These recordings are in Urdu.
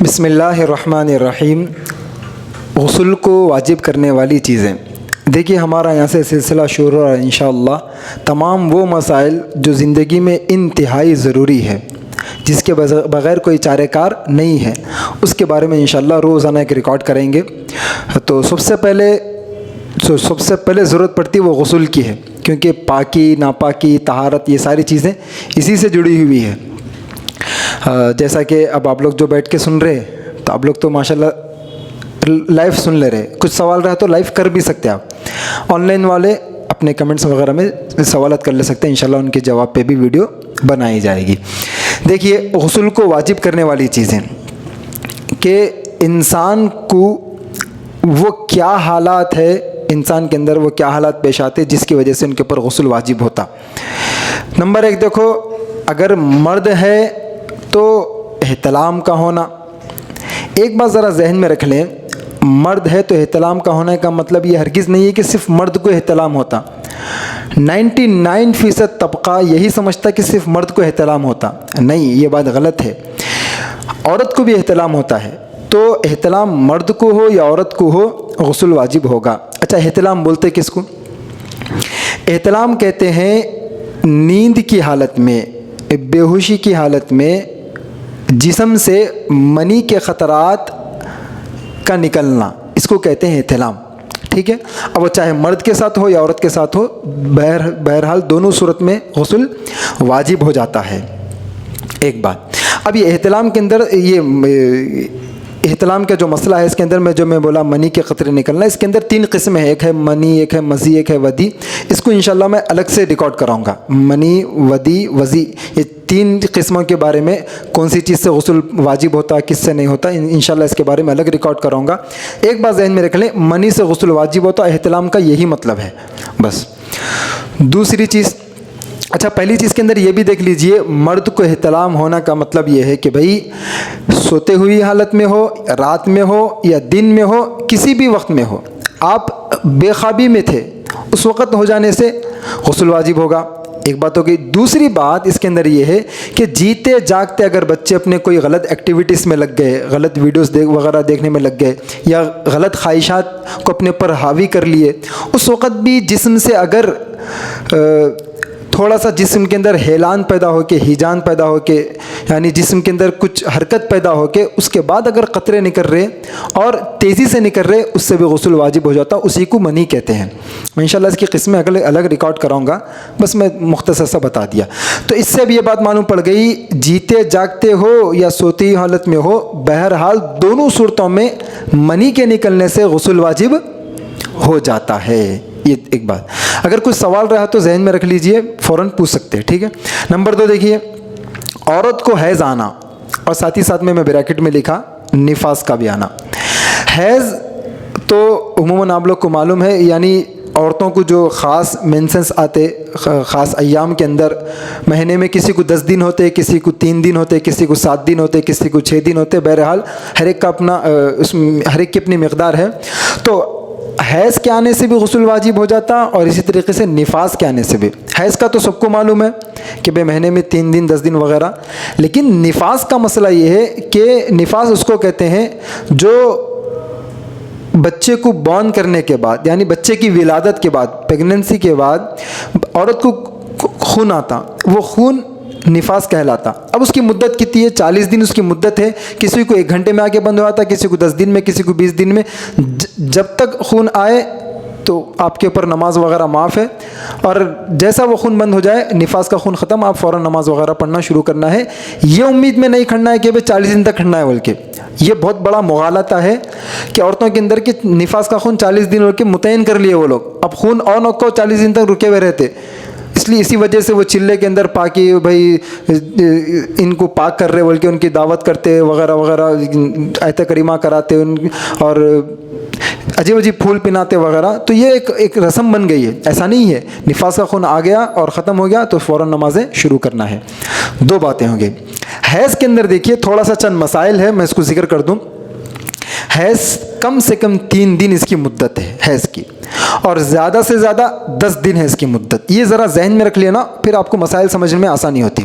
بسم اللہ الرحمن الرحیم۔ غسل کو واجب کرنے والی چیزیں، دیکھیے ہمارا یہاں سے سلسلہ شروع ہو رہا ہے انشاءاللہ۔ تمام وہ مسائل جو زندگی میں انتہائی ضروری ہے، جس کے بغیر کوئی چارہ کار نہیں ہے، اس کے بارے میں انشاءاللہ روزانہ ایک ریکارڈ کریں گے۔ تو سب سے پہلے ضرورت پڑتی ہے وہ غسل کی ہے، کیونکہ پاکی، ناپاکی، طہارت، یہ ساری چیزیں اسی سے جڑی ہوئی ہے۔ جیسا کہ اب آپ لوگ جو بیٹھ کے سن رہے ہیں، تو آپ لوگ تو ماشاءاللہ لائیو سن لے رہے، کچھ سوال رہا تو لائیو کر بھی سکتے ہیں آپ۔ آن لائن والے اپنے کمنٹس وغیرہ میں سوالات کر لے سکتے ہیں، انشاءاللہ ان کے جواب پہ بھی ویڈیو بنائی جائے گی۔ دیکھیے غسل کو واجب کرنے والی چیزیں کہ انسان کو وہ کیا حالات ہے، انسان کے اندر وہ کیا حالات پیش آتے جس کی وجہ سے ان کے اوپر غسل واجب ہوتا۔ نمبر 1 دیکھو، اگر مرد ہے تو احتلام کا ہونا۔ ایک بات ذرا ذہن میں رکھ لیں، مرد ہے تو احتلام کا ہونے کا مطلب یہ ہرگز نہیں ہے کہ صرف مرد کو احتلام ہوتا۔ 99% طبقہ یہی سمجھتا کہ صرف مرد کو احتلام ہوتا، نہیں، یہ بات غلط ہے، عورت کو بھی احتلام ہوتا ہے۔ تو احتلام مرد کو ہو یا عورت کو ہو، غسل واجب ہوگا۔ اچھا، احتلام بولتے کس کو؟ احتلام کہتے ہیں نیند کی حالت میں، بے ہوشی کی حالت میں جسم سے منی کے قطرات کا نکلنا، اس کو کہتے ہیں احتلام۔ ٹھیک ہے، اب وہ چاہے مرد کے ساتھ ہو یا عورت کے ساتھ ہو، بہرحال دونوں صورت میں غسل واجب ہو جاتا ہے۔ ایک بات، اب یہ احتلام کے اندر، یہ احتلام کا جو مسئلہ ہے، اس کے اندر میں بولا منی کے قطرے نکلنا، اس کے اندر 3 قسمیں ہیں، ایک ہے منی، ایک ہے مزی، ایک ہے ودی۔ اس کو انشاءاللہ میں الگ سے ریکارڈ کراؤں گا، منی، ودی، وزی، یہ 3 قسموں کے بارے میں، کون سی چیز سے غسل واجب ہوتا ہے، کس سے نہیں ہوتا، انشاءاللہ اس کے بارے میں الگ ریکارڈ کراؤں گا۔ ایک بات ذہن میں رکھ لیں، منی سے غسل واجب ہوتا ہے، احتلام کا یہی مطلب ہے بس۔ دوسری چیز، اچھا پہلی چیز کے اندر یہ بھی دیکھ لیجئے، مرد کو احتلام ہونا کا مطلب یہ ہے کہ بھئی سوتے ہوئی حالت میں ہو، رات میں ہو یا دن میں ہو، کسی بھی وقت میں ہو، آپ بے خوابی میں تھے، اس وقت ہو جانے سے غسل واجب ہوگا۔ ایک بات ہو گئی۔ دوسری بات اس کے اندر یہ ہے کہ جیتے جاگتے اگر بچے اپنے کوئی غلط ایکٹیویٹیز میں لگ گئے، غلط ویڈیوز وغیرہ دیکھنے میں لگ گئے، یا غلط خواہشات کو اپنے پر حاوی کر لیے، اس وقت بھی جسم سے اگر تھوڑا سا جسم کے اندر ہیلان پیدا ہو کے، ہیجان پیدا ہو کے، یعنی جسم کے اندر کچھ حرکت پیدا ہو کے، اس کے بعد اگر قطرے نکل رہے اور تیزی سے نکل رہے، اس سے بھی غسل واجب ہو جاتا، اسی کو منی کہتے ہیں۔ میں انشاءاللہ اس کی قسمیں الگ ریکارڈ کراؤں گا، بس میں مختصر سا بتا دیا۔ تو اس سے بھی یہ بات معلوم پڑ گئی، جیتے جاگتے ہو یا سوتی حالت میں ہو، بہرحال دونوں صورتوں میں منی کے نکلنے سے غسل واجب ہو جاتا ہے۔ یہ ایک بات، اگر کوئی سوال رہا تو ذہن میں رکھ لیجئے، فوراً پوچھ سکتے ہیں۔ ٹھیک ہے، نمبر 2 دیکھیے، عورت کو حیض آنا، اور ساتھ ہی ساتھ میں بریکٹ میں لکھا نفاس کا بھی آنا۔ حیض تو عموماً آپ لوگ کو معلوم ہے، یعنی عورتوں کو جو خاص مینسنس آتے خاص ایام کے اندر، مہینے میں کسی کو 10 دن ہوتے، کسی کو 3 دن ہوتے، کسی کو 7 دن ہوتے، کسی کو 6 دن ہوتے، بہرحال ہر ایک کا اپنا، ہر ایک کی اپنی مقدار ہے۔ تو حیض کے آنے سے بھی غسل واجب ہو جاتا، اور اسی طریقے سے نفاس کے آنے سے بھی۔ حیض کا تو سب کو معلوم ہے کہ بے مہینے میں 3 دن 10 دن وغیرہ، لیکن نفاس کا مسئلہ یہ ہے کہ نفاس اس کو کہتے ہیں جو بچے کو بورن کرنے کے بعد، یعنی بچے کی ولادت کے بعد، پیگننسی کے بعد عورت کو خون آتا، وہ خون نفاس کہلاتا۔ اب اس کی مدت کتنی ہے؟ 40 دن اس کی مدت ہے۔ کسی کو 1 گھنٹے میں آ کے بند ہوا تھا، کسی کو 10 دن میں، کسی کو 20 دن میں۔ جب تک خون آئے تو آپ کے اوپر نماز وغیرہ معاف ہے، اور جیسا وہ خون بند ہو جائے، نفاس کا خون ختم، آپ فوراً نماز وغیرہ پڑھنا شروع کرنا ہے۔ یہ امید میں نہیں کھڑنا ہے کہ 40 دن تک کھڑنا ہے، بلکہ یہ بہت بڑا مغالطہ ہے کہ عورتوں کے اندر کہ نفاس کا خون 40 دن کے متعین کر لیے وہ لوگ، اب خون اور نکو 40 دن تک رکے ہوئے رہتے، اس لیے اسی وجہ سے وہ چلے کے اندر پاکی، بھائی ان کو پاک کر رہے بول کے ان کی دعوت کرتے وغیرہ وغیرہ، آیت کریمہ کراتے اور عجیب عجیب پھول پناتے وغیرہ۔ تو یہ ایک رسم بن گئی ہے، ایسا نہیں ہے۔ نفاس کا خون آ گیا اور ختم ہو گیا تو فوراً نمازیں شروع کرنا ہے۔ 2 باتیں ہوں گی۔ حیض کے اندر دیکھیے تھوڑا سا چند مسائل ہے، میں اس کو ذکر کر دوں۔ حیض کم سے کم 3 دن اس کی مدت ہے حیض کی، اور زیادہ سے زیادہ 10 دن ہے اس کی مدت۔ یہ ذرا ذہن میں رکھ لینا، پھر آپ کو مسائل سمجھنے میں آسانی ہوتی۔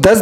10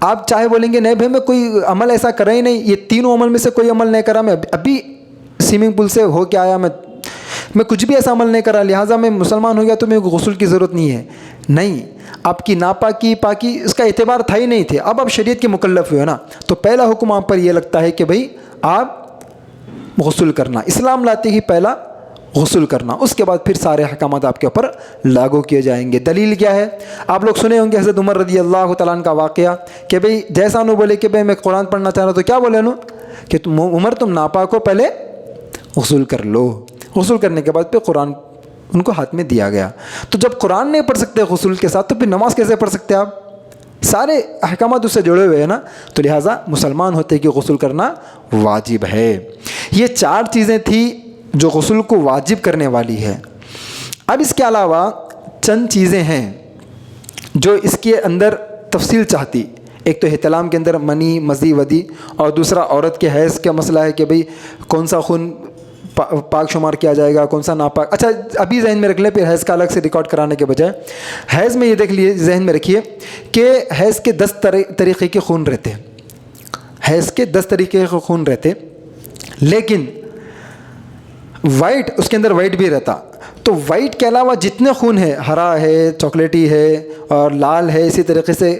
آپ چاہے بولیں گے نہیں بھائی میں کوئی عمل ایسا کرا ہی نہیں, یہ تینوں عمل میں سے کوئی عمل نہیں کرا, میں ابھی سوئمنگ پول سے ہو کے آیا, میں کچھ بھی ایسا عمل نہیں کرا لہٰذا میں مسلمان ہو گیا تو میرے کو غسل کی ضرورت نہیں ہے. نہیں, آپ کی ناپاکی پاکی اس کا اعتبار تھا ہی نہیں تھے. اب آپ شریعت کے مکلف ہوئے نا, تو پہلا حکم آپ پر یہ لگتا ہے کہ بھائی آپ غسل کرنا, اسلام لاتے ہی پہلا غسل کرنا, اس کے بعد پھر سارے احکامات آپ کے اوپر لاگو کیے جائیں گے. دلیل کیا ہے؟ آپ لوگ سنے ہوں گے حضرت عمر رضی اللہ تعالیٰ عنہ کا واقعہ کہ بھئی جیسا انہوں بولے کہ بھئی میں قرآن پڑھنا چاہ رہا ہوں, تو کیا بولے انہوں کہ عمر تم ناپاک ہو, پہلے غسل کر لو. غسل کرنے کے بعد پھر قرآن ان کو ہاتھ میں دیا گیا. تو جب قرآن نہیں پڑھ سکتے غسل کے ساتھ, تو پھر نماز کیسے پڑھ سکتے آپ؟ سارے احکامات اس سے جڑے ہوئے ہیں نا, تو لہٰذا مسلمان ہوتے کہ غسل کرنا واجب ہے. یہ 4 چیزیں تھیں جو غسل کو واجب کرنے والی ہے. اب اس کے علاوہ چند چیزیں ہیں جو اس کے اندر تفصیل چاہتی. ایک تو احتلام کے اندر منی, مزی, ودی, اور دوسرا عورت کے حیض کا مسئلہ ہے کہ بھئی کون سا خون پاک شمار کیا جائے گا, کون سا ناپاک. اچھا ابھی ذہن میں رکھ لیں, پھر حیض کا الگ سے ریکارڈ کرانے کے بجائے حیض میں یہ دیکھ لیے, ذہن میں رکھیے کہ حیض کے 10 طریقے کے خون رہتے ہیں. حیض کے 10 طریقے کے خون رہتے, لیکن وائٹ, اس کے اندر وائٹ بھی رہتا. تو وائٹ کے علاوہ جتنے خون ہیں, ہرا ہے, چاکلیٹی ہے اور لال ہے, اسی طریقے سے